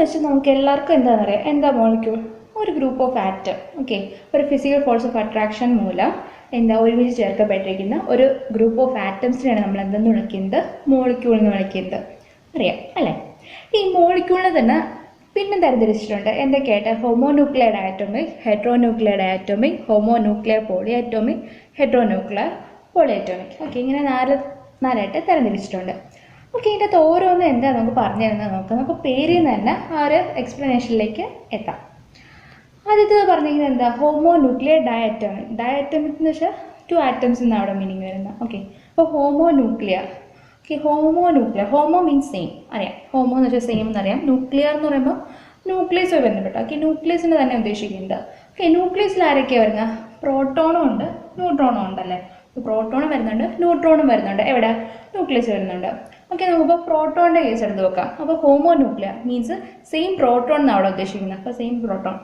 വെച്ച് നമുക്ക് എല്ലാവർക്കും എന്താണെന്ന് അറിയാം. എന്താ മോളിക്യൂൾ? ഒരു ഗ്രൂപ്പ് ഓഫ് ആറ്റം. ഓക്കെ, ഒരു ഫിസിക്കൽ ഫോഴ്സ് ഓഫ് അട്രാക്ഷൻ മൂലം ഒരുമിച്ച് ചേർക്കപ്പെട്ടിരിക്കുന്ന ഒരു ഗ്രൂപ്പ് ഓഫ് ആറ്റംസിനെയാണ് നമ്മൾ എന്തെന്ന് വിളിക്കുന്നത്? മോളിക്യൂൾ എന്ന് വിളിക്കുന്നത്. അറിയാം അല്ലേ? ഈ മോളിക്യൂളിനെ തന്നെ പിന്നെ തരംതിരിച്ചിട്ടുണ്ട്. എന്തൊക്കെയായിട്ട്? Homonuclear atomic, heteronuclear atomic, homonuclear polyatomic, heteronuclear polyatomic. Okay, ഇങ്ങനെ നാലായിട്ട് തരംതിരിച്ചിട്ടുണ്ട്. ഓക്കെ, ഇതിൻ്റെ ഓരോന്നും എന്താ നമുക്ക് പറഞ്ഞു തരുന്നത് നോക്കാം. നമുക്ക് പേരിൽ നിന്ന് തന്നെ ആ ഒരു എക്സ്പ്ലനേഷനിലേക്ക് എത്താം. ആദ്യത്തേത് പറഞ്ഞിരിക്കുന്നത് എന്താ? ഹോമോന്യൂക്ലിയർ ഡയറ്റോമിക്. ഡയറ്റോമിക് എന്ന് വെച്ചാൽ 2 ആറ്റംസ് എന്നാണ് അവിടെ മീനിങ് വരുന്നത്. ഓക്കെ, അപ്പോൾ ഹോമോന്യൂക്ലിയർ. ഓക്കെ, ഹോമോന്യൂക്ലിയർ. ഹോമോ മീൻസ് സെയിം, അറിയാം. ഹോമോ എന്ന് വെച്ചാൽ സെയിം എന്നറിയാം. ന്യൂക്ലിയർ എന്ന് പറയുമ്പോൾ ന്യൂക്ലിയസുമായി ബന്ധപ്പെട്ട. ഓക്കെ, ന്യൂക്ലിയസിന് തന്നെ ഉദ്ദേശിക്കുന്നത്. ഓക്കെ, ന്യൂക്ലിയസിൽ ആരൊക്കെയാണ് വരുന്നത്? പ്രോട്ടോണും ഉണ്ട്, ന്യൂട്രോണും ഉണ്ടല്ലേ. പ്രോട്ടോണും വരുന്നുണ്ട്, ന്യൂട്രോണും വരുന്നുണ്ട്. എവിടെ? ന്യൂക്ലിയസ് വരുന്നുണ്ട്. ഓക്കെ, നമുക്കിപ്പോൾ പ്രോട്ടോണിൻ്റെ കേസ് എടുത്ത് നോക്കാം. അപ്പോൾ ഹോമോന്യൂക്ലിയർ മീൻസ് സെയിം പ്രോട്ടോൺ എന്നാണ് അവിടെ ഉദ്ദേശിക്കുന്നത്. അപ്പോൾ സെയിം പ്രോട്ടോൺ.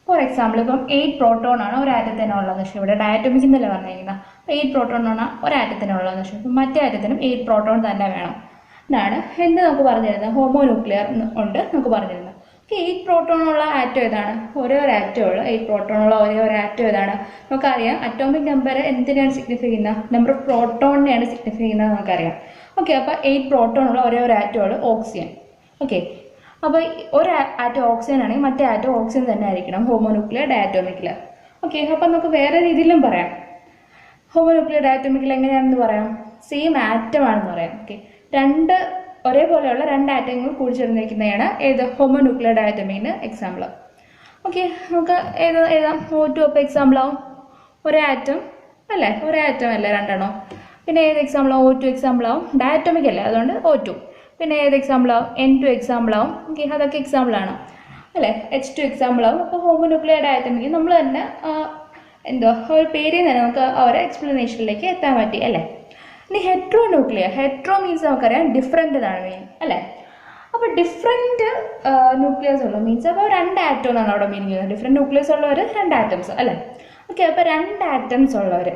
ഫോർ എക്സാമ്പിൾ, ഇപ്പം 8 പ്രോട്ടോൺ ആണ് ഒരു ആറ്റത്തിനുള്ളതെന്ന് വെച്ചാൽ ഇവിടെ ഡയറ്റോമിക് എന്നല്ലേ പറഞ്ഞിരിക്കുന്നത്. അപ്പോൾ 8 പ്രോട്ടോൺ ആണ് ഒരു ആറ്റത്തിനുള്ളതെന്ന് വെച്ചാൽ ഇപ്പം മറ്റേ ആറ്റത്തിനും 8 പ്രോട്ടോൺ തന്നെ വേണം എന്നാണ് എന്ത് നമുക്ക് പറഞ്ഞു തരുന്നത്? ഹോമോന്യൂക്ലിയർ ഉണ്ട് നമുക്ക് പറഞ്ഞു തരുന്നത്. ഓക്കെ, 8 പ്രോട്ടോണുള്ള ആറ്റം ഏതാണ്? ഒരേ ഒരു ആറ്റം ഉള്ളൂ. 8 പ്രോട്ടോണുള്ള ഒരേ ഒരു ആറ്റം ഏതാണ്? നമുക്കറിയാം. അറ്റോമിക് നമ്പർ എന്തിനാണ് സിഗ്നിഫൈ ചെയ്യുന്നത്? നമ്പർ ഓഫ് പ്രോട്ടോണിനെയാണ് സിഗ്നിഫൈ ചെയ്യുന്നത് നമുക്കറിയാം. ഓക്കെ, അപ്പോൾ 8 പ്രോട്ടോണുള്ള ഒരേ ഒരു ആറ്റം ഉള്ളൂ, ഓക്സിജൻ. ഓക്കെ, അപ്പോൾ ഒരു ആറ്റം ഓക്സിജൻ ആണെങ്കിൽ മറ്റേ ആറ്റം ഓക്സിജൻ തന്നെ ആയിരിക്കണം ഹോമോന്യൂക്ലിയർ ഡയറ്റോമിക്കിൽ. ഓക്കെ, അപ്പം നമുക്ക് വേറെ രീതിയിലും പറയാം. ഹോമോന്യൂക്ലിയർ ഡയറ്റോമിക്കിൽ എങ്ങനെയാണെന്ന് പറയാം? സെയിം ആറ്റം ആണെന്ന് പറയാം. ഓക്കെ, ഒരേപോലെയുള്ള 2 ആറ്റങ്ങൾ കൂടിച്ചേർന്നിരിക്കുന്നതാണ് ഏത്? ഹോമോന്യൂക്ലിയർ ഡയറ്റോമിക്കിന് എക്സാമ്പിൾ. ഓക്കെ, നമുക്ക് എഴുതാം. O2 അപ്പോൾ എക്സാമ്പിൾ ആവും. ഒരേ ആറ്റം അല്ലേ? ഒരേ ആറ്റം അല്ലേ? 2 എണ്ണോ. പിന്നെ ഏത് എക്സാമ്പിൾ ആവും? O2 എക്സാമ്പിൾ ആവും. ഡയറ്റോമിക് അല്ലേ, അതുകൊണ്ട് O2. പിന്നെ ഏത് എക്സാമ്പിൾ ആവും? N2 എക്സാമ്പിൾ ആവും. ഓക്കെ, അതൊക്കെ എക്സാമ്പിളാണ് അല്ലേ? H2 എക്സാമ്പിൾ ആവും. അപ്പോൾ ഹോമോന്യൂക്ലിയർ ഡയറ്റോമിക് നമ്മൾ തന്നെ ഒരു പേരിൽ തന്നെ നമുക്ക് ആ ഒരു എക്സ്പ്ലനേഷനിലേക്ക് എത്താൻ പറ്റി അല്ലേ? ഇനി ഹെട്രോന്യൂക്ലിയർ. ഹെട്രോ മീൻസ് നമുക്കറിയാം ഡിഫറെൻ്റ് എന്നാണ് മീൻ അല്ലേ? അപ്പോൾ ഡിഫറെൻറ്റ് ന്യൂക്ലിയസ് ഉള്ളു മീൻസ് അപ്പോൾ 2 ആറ്റം എന്നാണ് അവിടെ മീനിങ് ചെയ്യുന്നത്. ഡിഫറെൻറ്റ് ന്യൂക്ലിയസ് ഉള്ളവർ 2 ആറ്റംസ് അല്ലേ? ഓക്കെ, അപ്പോൾ 2 ആറ്റംസ് ഉള്ളവർ.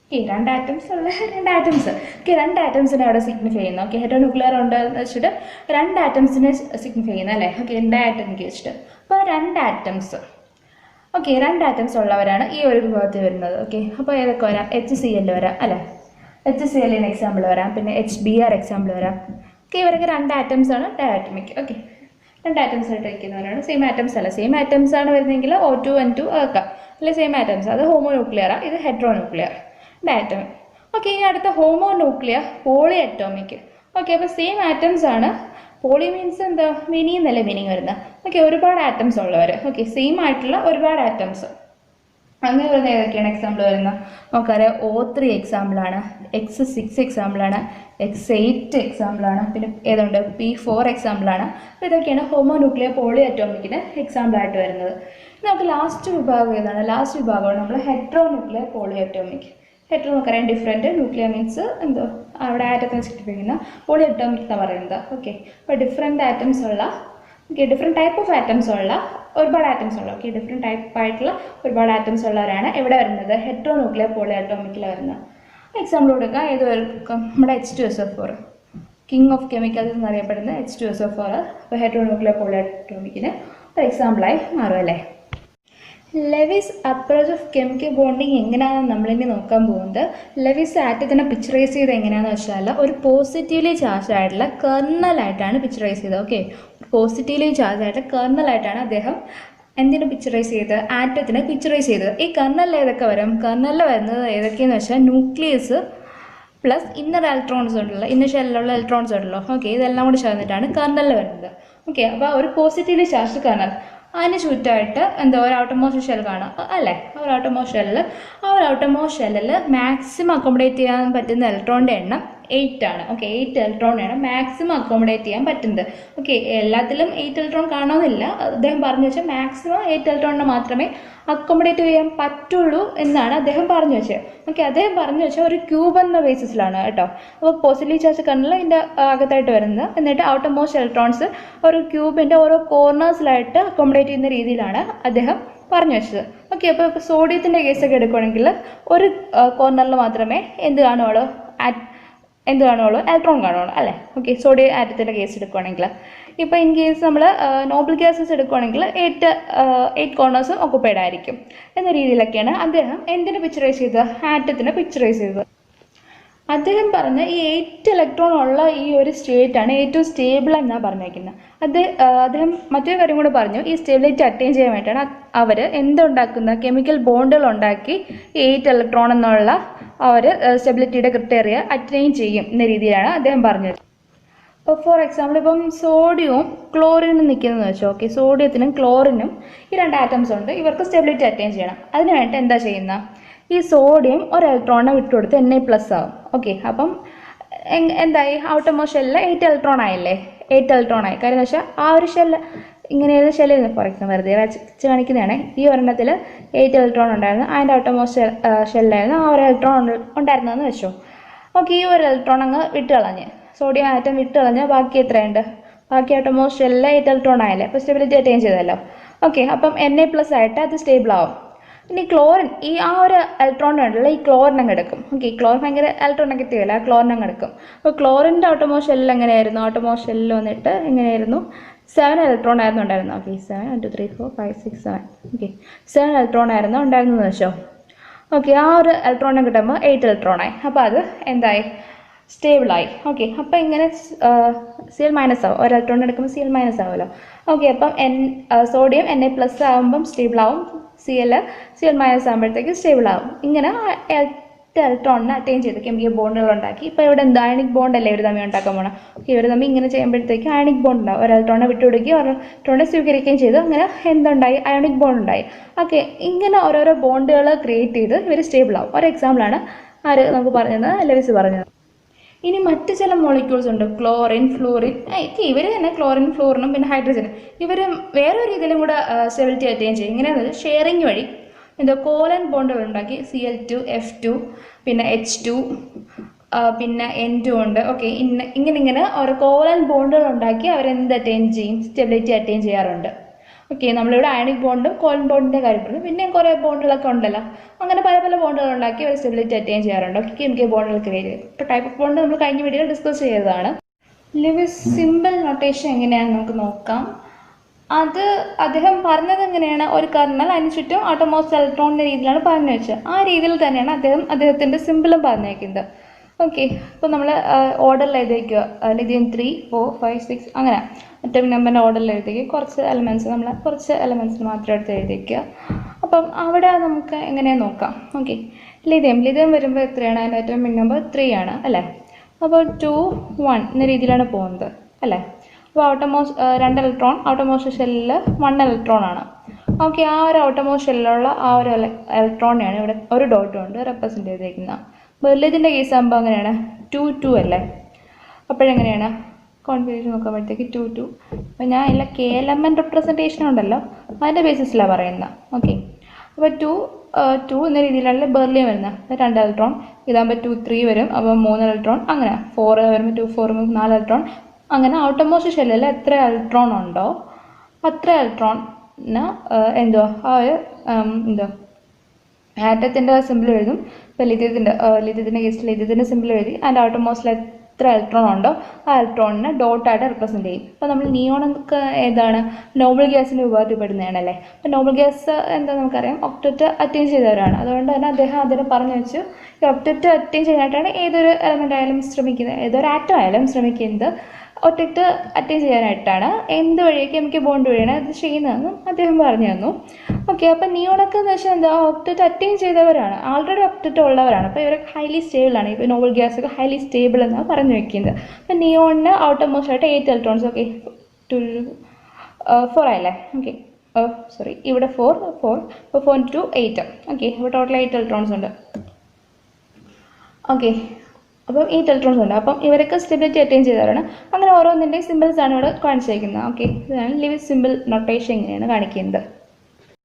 ഓക്കെ, 2 ആറ്റംസ് ഉള്ള 2 ആറ്റംസ്. ഓക്കെ, 2 ആറ്റംസിനെ അവിടെ സിഗ്നിഫൈ ചെയ്യുന്നത്. ഓക്കെ, ഹെട്രോന്യൂക്ലിയർ ഉണ്ടെന്ന് വെച്ചിട്ട് 2 ആറ്റംസിനെ സിഗ്നിഫൈ ചെയ്യുന്നത് അല്ലേ? ഓക്കെ, ഡയറ്റോമിക് വെച്ചിട്ട്. അപ്പോൾ 2 ആറ്റംസ്. ഓക്കെ, 2 ആറ്റംസ് ഉള്ളവരാണ് ഈ ഒരു വിഭാഗത്തിൽ വരുന്നത്. ഓക്കെ, അപ്പോൾ ഏതൊക്കെ വരാം? HCl വരാം അല്ലേ? HCl എക്സാമ്പിൾ വരാം. പിന്നെ HBr എക്സാമ്പിൾ വരാം. ഓക്കെ, ഇവരൊക്കെ 2 ആറ്റംസ് ആണ് ഡയറ്റോമിക്. ഓക്കെ, 2 ആറ്റംസ് ആയിട്ട് വയ്ക്കുന്നവരാണ്. സെയിം ആറ്റംസ് അല്ല, സെയിം ആറ്റംസ് ആണ് വരുന്നതെങ്കിൽ O2 N2 ഒക്കെ അല്ലെ സെയിം ആറ്റംസ്. അത് ഹോമോന്യൂക്ലിയറാണ്, ഇത് ഹെട്രോന്യൂക്ലിയർ ഡയറ്റോമിക്. ഓക്കെ, ഇനി അടുത്ത ഹോമോന്യൂക്ലിയർ പോളി അറ്റോമിക്. ഓക്കെ, അപ്പോൾ സെയിം ആറ്റംസ് ആണ്. പോളി മീൻസ് എന്താ? മെനി എന്നല്ലേ മീനിങ് വരുന്നത്. ഓക്കെ, ഒരുപാട് ആറ്റംസ് ഉള്ളവർ. ഓക്കെ, സെയിം ആയിട്ടുള്ള ഒരുപാട് ആറ്റംസ്. അങ്ങനെ വരുന്ന ഏതൊക്കെയാണ് എക്സാമ്പിൾ വരുന്നത്? നമുക്കറിയാം O3 എക്സാമ്പിളാണ്, X6 എക്സാമ്പിളാണ്, X8 എക്സാമ്പിളാണ്. പിന്നെ ഏതുണ്ട്? P4 എക്സാമ്പിളാണ്. അപ്പോൾ ഇതൊക്കെയാണ് ഹോമോന്യൂക്ലിയർ പോളി അറ്റോമിക്കിന് എക്സാമ്പിളായിട്ട് വരുന്നത്. നമുക്ക് ലാസ്റ്റ് വിഭാഗം ഏതാണ്? ലാസ്റ്റ് വിഭാഗമാണ് നമ്മൾ ഹെട്രോന്യൂക്ലിയർ പോളി അറ്റോമിക്. ഹെട്രോ നമുക്കറിയാം ഡിഫറെൻറ്റ്, ന്യൂക്ലിയർ മീൻസ് എന്തോ അവിടെ ആറ്റത്തിന് സിഗ്നിഫിക്കുന്ന, പോളി അറ്റോമിക് എന്നാണ് പറയുന്നത്. ഓക്കെ, അപ്പോൾ ഡിഫറെൻറ്റ് ആറ്റംസ് ഉള്ള, okay, different type of atoms ഉള്ള ഒരുപാട് ആറ്റംസ് ഉള്ള, ഓക്കെ, ഡിഫറെൻറ്റ് ടൈപ്പ് ആയിട്ടുള്ള ഒരുപാട് ആറ്റംസ് ഉള്ളവരാണ് എവിടെ വരുന്നത്? ഹെട്രോന്യൂക്ലിയർ പോളി അറ്റോമിക്കിൽ വരുന്നത്. എക്സാമ്പിൾ കൊടുക്കുക. ഏത് വരും? നമ്മുടെ H2SO4, കിങ് ഓഫ് കെമിക്കൽസ് എന്നറിയപ്പെടുന്ന H2SO4. അപ്പോൾ ഹെട്രോന്യൂക്ലിയർ പോളി അറ്റോമിക്കിന് ഒരു എക്സാമ്പിളായി മാറും അല്ലേ? Lewis approach of chemical bonding എങ്ങനെയാണെന്ന് നമ്മളിനി നോക്കാൻ പോകുന്നത്. ലെവിസ് ആറ്റത്തിനെ പിക്ചറൈസ് ചെയ്ത് എങ്ങനെയാണെന്ന് വെച്ചാൽ ഒരു പോസിറ്റീവ്ലി ചാർജ് ആയിട്ടുള്ള കെർണലായിട്ടാണ് പിക്ചറൈസ് ചെയ്തത്. ഓക്കെ, പോസിറ്റീവ്ലി ചാർജ് ആയിട്ടുള്ള കെർണലായിട്ടാണ് അദ്ദേഹം എന്തിനു പിക്ചറൈസ് ചെയ്തത്? ആറ്റത്തിനെ പിക്ചറൈസ് ചെയ്തത്. ഈ കെർണലിൽ ഏതൊക്കെ വരും? കെർണലിൽ വരുന്നത് ഏതൊക്കെയെന്ന് വെച്ചാൽ ന്യൂക്ലിയസ് പ്ലസ് ഇന്നർ ഇലക്ട്രോൺസ് ഉണ്ടല്ലോ, ഇന്നർ ഷെല്ലിലുള്ള ഇലക്ട്രോൺസ് ഉണ്ടല്ലോ. ഓക്കെ, ഇതെല്ലാം കൂടി ചേർന്നിട്ടാണ് കെർണലിൽ വരുന്നത്. ഓക്കെ, അപ്പോൾ ഒരു പോസിറ്റീവ്ലി ചാർജ് കെർണൽ, അതിന് ചുറ്റായിട്ട് എന്താ ഒരു ഔട്ടർമോസ്റ്റ് ഷെൽ കാണാം അല്ലേ? ഒരു ഔട്ടർമോസ്റ്റ് ഷെല്ലിൽ, ആ ഒരു ഔട്ടർമോസ്റ്റ് ഷെല്ലിൽ മാക്സിമം അക്കോമഡേറ്റ് ചെയ്യാൻ പറ്റുന്ന ഇലക്ട്രോണിൻ്റെ എണ്ണം 8 ആണ്. ഓക്കെ, 8 ഇലക്ട്രോണിനാണ് മാക്സിമം അക്കോമഡേറ്റ് ചെയ്യാൻ പറ്റുന്നത്. ഓക്കെ, എല്ലാത്തിലും 8 ഇലക്ട്രോൺ കാണണമെന്നില്ല. അദ്ദേഹം പറഞ്ഞു വെച്ചാൽ മാക്സിമം 8 ഇലക്ട്രോണിന് മാത്രമേ അക്കോമഡേറ്റ് ചെയ്യാൻ പറ്റുള്ളൂ എന്നാണ് അദ്ദേഹം പറഞ്ഞു വെച്ചത്. ഓക്കെ, അദ്ദേഹം പറഞ്ഞു വെച്ചാൽ ഒരു ക്യൂബ് എന്ന ബേസിസിലാണ് കേട്ടോ. അപ്പോൾ പോസിറ്റീവ് ചാർജ് കർണൽ ഇതിൻ്റെ അകത്തായിട്ട് വരുന്നത്. എന്നിട്ട് ഔട്ടർമോസ്റ്റ് ഇലക്ട്രോൺസ് ഒരു ക്യൂബിൻ്റെ ഓരോ കോർണേഴ്സിലായിട്ട് അക്കോമഡേറ്റ് ചെയ്യുന്ന രീതിയിലാണ് അദ്ദേഹം പറഞ്ഞു വെച്ചത്. ഓക്കെ, അപ്പോൾ സോഡിയത്തിൻ്റെ കേസൊക്കെ എടുക്കുകയാണെങ്കിൽ ഒരു കോർണറിൽ മാത്രമേ എന്ത് കാണുള്ളൂ? ഇലക്ട്രോൺ കാണുള്ളൂ അല്ലേ? ഓക്കെ, സോഡിയം ആറ്റത്തിൻ്റെ കേസ് എടുക്കുകയാണെങ്കിൽ ഇപ്പോൾ ഇൻ കേസ് നമ്മൾ നോബിൾ ഗ്യാസസ് എടുക്കുകയാണെങ്കിൽ 8 കോർണേഴ്സും ഓക്കുപ്പൈഡ് ആയിരിക്കും എന്ന രീതിയിലൊക്കെയാണ് അദ്ദേഹം എന്തിനെ പിക്ചറൈസ് ചെയ്തത്, ആറ്റത്തിനെ പിക്ചറൈസ് ചെയ്തത്. അദ്ദേഹം പറഞ്ഞ ഈ 8 ഇലക്ട്രോൺ ഉള്ള ഈ ഒരു സ്റ്റേറ്റ് ആണ് ഏറ്റവും സ്റ്റേബിൾ എന്നാണ് പറഞ്ഞിരിക്കുന്നത്. അദ്ദേഹം മറ്റൊരു കാര്യം കൂടെ പറഞ്ഞു, ഈ സ്റ്റെബിലിറ്റി അറ്റൈൻ ചെയ്യാൻ വേണ്ടിയിട്ടാണ് അവർ എന്തുണ്ടാക്കുന്ന കെമിക്കൽ ബോണ്ടുകൾ ഉണ്ടാക്കി 8 ഇലക്ട്രോൺ എന്നുള്ള അവർ സ്റ്റെബിലിറ്റിയുടെ ക്രിറ്റേറിയ അറ്റൈൻ ചെയ്യും എന്ന രീതിയിലാണ് അദ്ദേഹം പറഞ്ഞത്. ഇപ്പോൾ ഫോർ എക്സാമ്പിൾ ഇപ്പം സോഡിയവും ക്ലോറിനും നിൽക്കുന്നതെന്ന് വെച്ചോ. ഓക്കെ, സോഡിയത്തിനും ക്ലോറിനും ഈ 2 ആറ്റംസ് ഉണ്ട്, ഇവർക്ക് സ്റ്റെബിലിറ്റി അറ്റൈൻ ചെയ്യണം. അതിന് വേണ്ടി എന്താ ചെയ്യുന്നത്, ഈ സോഡിയം ഒരു ഇലക്ട്രോണിനെ വിട്ടുകൊടുത്ത് Na+ ആവും. ഓക്കെ, അപ്പം എന്തായി, ഔട്ടർമോസ്റ്റ് ഷെല്ലിൽ 8 ഇലക്ട്രോൺ ആയില്ലേ, 8 ഇലക്ട്രോൺ ആയി. കാര്യം എന്ന് വെച്ചാൽ ആ ഒരു ഷെല്ല് ഇങ്ങനെയുള്ള ഷെല്ലിൽ ഫോർ എക്സാമ്പിൾ വെറുതെ വെച്ച് കാണിക്കുന്നതാണ്. ഈ ഒരെണ്ണത്തിൽ 8 ഇലക്ട്രോൺ ഉണ്ടായിരുന്നു, അതിൻ്റെ ഔട്ടർമോസ്റ്റ് ഷെല്ലായിരുന്നു ആ ഒരു ഇലക്ട്രോൺ ഉണ്ടായിരുന്നതെന്ന് വെച്ചോ. ഓക്കെ, ഈ ഒരു ഇലക്ട്രോൺ അങ്ങ് വിട്ട് കളഞ്ഞ്, സോഡിയം ആറ്റം വിട്ട് കളഞ്ഞാൽ ബാക്കി എത്രയുണ്ട്, ബാക്കി ഔട്ടർമോസ്റ്റ് ഷെല്ലിൽ 8 ഇലക്ട്രോൺ ആയില്ലേ, അപ്പോൾ സ്റ്റെബിലിറ്റി അറ്റൈൻ ചെയ്തല്ലോ. ഓക്കെ, അപ്പം Na+ ആയിട്ട് അത് സ്റ്റേബിൾ ആവും. ഇനി ക്ലോറിൻ, ഈ ആ ഒരു ഇലക്ട്രോൺ ഉണ്ടല്ലോ, ഈ ക്ലോറിൻ അങ്ങ് എടുക്കും. ഓക്കെ, ക്ലോറിൻ ഭയങ്കര ഇലക്ട്രോൺ നെഗറ്റീവ് അല്ല, ആ ക്ലോറിൻ അങ്ങ് എടുക്കും. അപ്പോൾ ക്ലോറിൻ്റെ ഔട്ടർമോസ്റ്റ് ഷെല്ലിൽ എങ്ങനെയായിരുന്നു, ഔട്ടർമോസ്റ്റ് ഷെല്ലിൽ വന്നിട്ട് എങ്ങനെയായിരുന്നു, 7 ഇലക്ട്രോൺ ആയിരുന്നു ഉണ്ടായിരുന്നു. ഓക്കെ, 7 1 2 3 4 5 6 7. ഓക്കെ, 7 ഇലക്ട്രോൺ ആയിരുന്നു ഉണ്ടായിരുന്നെന്ന് വെച്ചോ. ഓക്കെ, ആ ഒരു ഇലക്ട്രോണിനെ കിട്ടുമ്പോൾ 8 ഇലക്ട്രോൺ ആയി. അപ്പോൾ അത് എന്തായി, സ്റ്റേബിളായി. ഓക്കെ, അപ്പോൾ ഇങ്ങനെ Cl- ആവും, ഒരു ഇലക്ട്രോൺ എടുക്കുമ്പോൾ Cl- ആവുമല്ലോ. ഓക്കെ, അപ്പം സോഡിയം Na+ ആകുമ്പം സ്റ്റേബിൾ ആവും, Cl- ആകുമ്പോഴത്തേക്ക് സ്റ്റേബിൾ ആവും. ഇങ്ങനെ 8 ഇലക്ട്രോണിനെ അറ്റൈൻ ചെയ്ത് കെമിക്കൽ ബോണ്ടുകൾ ഉണ്ടാക്കി. ഇപ്പോൾ ഇവിടെ എന്താ, അയണിക് ബോണ്ട് അല്ലേ ഇവർ തമ്മിൽ ഉണ്ടാക്കാൻ പോകണം. ഓക്കെ, ഇവർ തമ്മിൽ ഇങ്ങനെ ചെയ്യുമ്പോഴത്തേക്ക് അയണിക് ബോണ്ട് ഉണ്ടാവും, ഒരു ഇലക്ട്രോണിനെ വിട്ടുകൊടുക്കുകയും ഒരു ഇലക്ട്രോണിനെ സ്വീകരിക്കുകയും ചെയ്തു. അങ്ങനെ എന്തുണ്ടായി, അയോണിക് ബോണ്ട് ഉണ്ടായി. ഓക്കെ, ഇങ്ങനെ ഓരോരോ ബോണ്ടുകൾ ക്രിയേറ്റ് ചെയ്ത് ഇവർ സ്റ്റേബിൾ ആവും. ഒരു എക്സാമ്പിളാണ് ആര് നമുക്ക് പറഞ്ഞത്, ലെവിസ് പറഞ്ഞത്. ഇനി മറ്റ് ചില മോളിക്യൂൾസ് ഉണ്ട്, ക്ലോറിൻ, ഫ്ലൂറിൻ. ഇവർ തന്നെ ക്ലോറിൻ, ഫ്ലൂറിനും പിന്നെ ഹൈഡ്രജനും ഇവർ വേറൊരു രീതിയിലും കൂടെ സ്റ്റെബിലിറ്റി അറ്റൈൻ ചെയ്യും. ഇങ്ങനെയാണെന്ന് ഷെയറിങ് വഴി എന്തോ കോലൻ ബോണ്ടുകൾ ഉണ്ടാക്കി, Cl2, F2, പിന്നെ H2, പിന്നെ N2 ഉണ്ട്. ഓക്കെ, ഇങ്ങനെ ഓരോ കോലൻ ബോണ്ടുകൾ ഉണ്ടാക്കി അവരെന്ത് അറ്റൈൻ ചെയ്യും, സ്റ്റെബിലിറ്റി അറ്റൈൻ ചെയ്യാറുണ്ട്. ഓക്കെ, നമ്മളിവിടെ അയണിക് ബോണ്ടും കോലൻ ബോണ്ടിൻ്റെ കാര്യം പറഞ്ഞു, പിന്നെ കുറേ ബോണ്ടുകളൊക്കെ ഉണ്ടല്ലോ. അങ്ങനെ പല പല ബോണ്ടുകൾ ഉണ്ടാക്കി അവർ സ്റ്റെബിലിറ്റി അറ്റൈൻ ചെയ്യാറുണ്ട്. ഓക്കെ, കെമിക്കൽ ബോണ്ടുകൾ ക്രിയേറ്റ് ചെയ്യും. ഇപ്പോൾ ടൈപ്പ് ഓഫ് ബോണ്ട് നമ്മൾ കഴിഞ്ഞ വീഡിയോയിൽ ഡിസ്കസ് ചെയ്തതാണ്. ലെവിസ് സിമ്പിൾ നൊട്ടേഷൻ എങ്ങനെയാണെന്ന് നമുക്ക് നോക്കാം. അത് അദ്ദേഹം പറഞ്ഞത് എങ്ങനെയാണ്, ഒരു കർണൽ അതിന് ചുറ്റും ഔട്ടർമോസ്റ്റ് ഇലക്ട്രോണിൻ്റെ രീതിയിലാണ് പറഞ്ഞു വെച്ചത്. ആ രീതിയിൽ തന്നെയാണ് അദ്ദേഹത്തിൻ്റെ സിമ്പിളും പറഞ്ഞേക്കുന്നത്. ഓക്കെ, ഇപ്പോൾ നമ്മൾ ഓർഡറിൽ എഴുതിക്കുക, ലിഥിയം 3 4 5 6 അങ്ങനെ അറ്റോമിക് നമ്പറിൻ്റെ ഓർഡറിൽ എഴുതിക്കുക. കുറച്ച് എലമെൻറ്റ്സ് മാത്രം എടുത്ത് എഴുതിക്കുക. അപ്പം അവിടെ നമുക്ക് എങ്ങനെയാണ് നോക്കാം. ഓക്കെ, ലിഥിയം വരുമ്പോൾ എത്രയാണ്, അതിൻ്റെ അറ്റോമിക് നമ്പർ 3 ആണ് അല്ലേ. അപ്പോൾ 2 1 എന്ന രീതിയിലാണ് പോകുന്നത് അല്ലേ. അപ്പോൾ രണ്ട് ഇലക്ട്രോൺ ഔട്ടർമോസ്റ്റ് ഷെല്ലിൽ 1 ഇലക്ട്രോൺ ആണ്. ഓക്കെ, ആ ഒരു ഔട്ടർമോസ്റ്റ് ഷെല്ലിലുള്ള ആ ഒരു ഇലക്ട്രോണിനെയാണ് ഇവിടെ ഒരു ഡോട്ട് കൊണ്ട് റെപ്രസെൻറ്റ് ചെയ്തിരിക്കുന്നത്. ബെർലിയത്തിൻ്റെ കേസ് ആകുമ്പോൾ അങ്ങനെയാണ് 2 2 അല്ലേ. അപ്പോഴെങ്ങനെയാണ് കോൺഫിഗറേഷൻ നോക്കുമ്പോഴത്തേക്ക് 2 2. അപ്പോൾ ഞാൻ എല്ലാ KLMN റെപ്രസെൻറ്റേഷൻ ഉണ്ടല്ലോ, അതിൻ്റെ ബേസിസിലാണ് പറയുന്നത്. ഓക്കെ, അപ്പോൾ 2 എന്ന രീതിയിലുള്ള ബെർലിയം വരുന്നത്, 2 ഇലക്ട്രോൺ. ഇതാകുമ്പോൾ 2 3 വരും, അപ്പോൾ 3 ഇലക്ട്രോൺ. അങ്ങനെ 4 വരുമ്പോൾ 2 4 വരുമ്പോൾ 4 ഇലക്ട്രോൺ. അങ്ങനെ ഔട്ടർമോസ്റ്റ് ഷെല്ലിൽ എത്ര ഇലക്ട്രോൺ ഉണ്ടോ അത്ര ഇലക്ട്രോണിന് ആറ്റത്തിൻ്റെ സിമ്പിൾ എഴുതും. ഇപ്പോൾ ലിഥിയത്തിൻ്റെ കേസിൽ ലിഥിയത്തിൻ്റെ സിമ്പിൾ എഴുതി അതിൻ്റെ ഔട്ടർമോസ്റ്റിൽ എത്ര ഇലക്ട്രോൺ ഉണ്ടോ ആ ഇലക്ട്രോണിനെ ഡോട്ടായിട്ട് റെപ്രസെൻറ്റ് ചെയ്യും. അപ്പോൾ നമ്മൾ നിയോണൊക്കെ ഏതാണ്, നോബിൾ ഗ്യാസിൻ്റെ വിഭാഗത്തിൽപ്പെടുന്നതാണല്ലേ. അപ്പോൾ നോബിൾ ഗ്യാസ് എന്താ നമുക്കറിയാം, ഒക്ടറ്റ് അറ്റൈൻ ചെയ്തവരാണ്. അതുകൊണ്ട് തന്നെ അദ്ദേഹം അതിനെ പറഞ്ഞു വെച്ചു, ഈ ഒക്ടറ്റ് അറ്റൈൻ ചെയ്യാനായിട്ടാണ് ഏതൊരു എലമെൻ്റ് ആയാലും ശ്രമിക്കുന്നത്, ഏതൊരു ആറ്റം ആയാലും ശ്രമിക്കുന്നത് ഒറ്റയ്ക്ക് അറ്റൈൻ ചെയ്യാനായിട്ടാണ്. എന്ത് വഴിയൊക്കെ കെമിക്കൽ ബോണ്ട് വഴിയാണ് ഇത് ചെയ്യുന്നതെന്നും അദ്ദേഹം പറഞ്ഞു തന്നു. ഓക്കെ, അപ്പം നിയോണൊക്കെ എന്ന് വെച്ചാൽ എന്താ, ഒക്ടറ്റ് അറ്റൈൻ ചെയ്തവരാണ്, ആൾറെഡി ഒക്ടറ്റ് ഉള്ളവരാണ്. അപ്പോൾ ഇവരൊക്കെ ഹൈലി സ്റ്റേബിൾ ആണ്. ഇപ്പോൾ നോബിൾ ഗ്യാസ് ഒക്കെ ഹൈലി സ്റ്റേബിൾ എന്നാണ് പറഞ്ഞു വെക്കുന്നത്. അപ്പം നിയോണിന് ഔട്ടർമോസ്റ്റ് ആയിട്ട് 8 ഇലക്ട്രോൺസ്. ഓക്കെ, 4 ആയല്ലേ. ഓക്കെ, സോറി, ഇവിടെ 4 അപ്പോൾ 4 into 8. ഓക്കെ, അപ്പോൾ ടോട്ടൽ 8 ഇലക്ട്രോൺസ് ഉണ്ട്. ഓക്കെ, അപ്പം 8 ഇലക്ട്രോൺസ് ഉണ്ട്. അപ്പം ഇവരൊക്കെ സ്റ്റെബിലിറ്റി അറ്റൈൻ ചെയ്തവരാണ്. അങ്ങനെ ഓരോന്നിൻ്റെയും സിമ്പിൾസ് ആണ് ഇവിടെ കാണിച്ചിരിക്കുന്നത്. ഓക്കെ, ഇതാണ് ലെവിസ് സിമ്പിൾ നൊട്ടേഷൻ ഇങ്ങനെയാണ് കാണിക്കുന്നത്.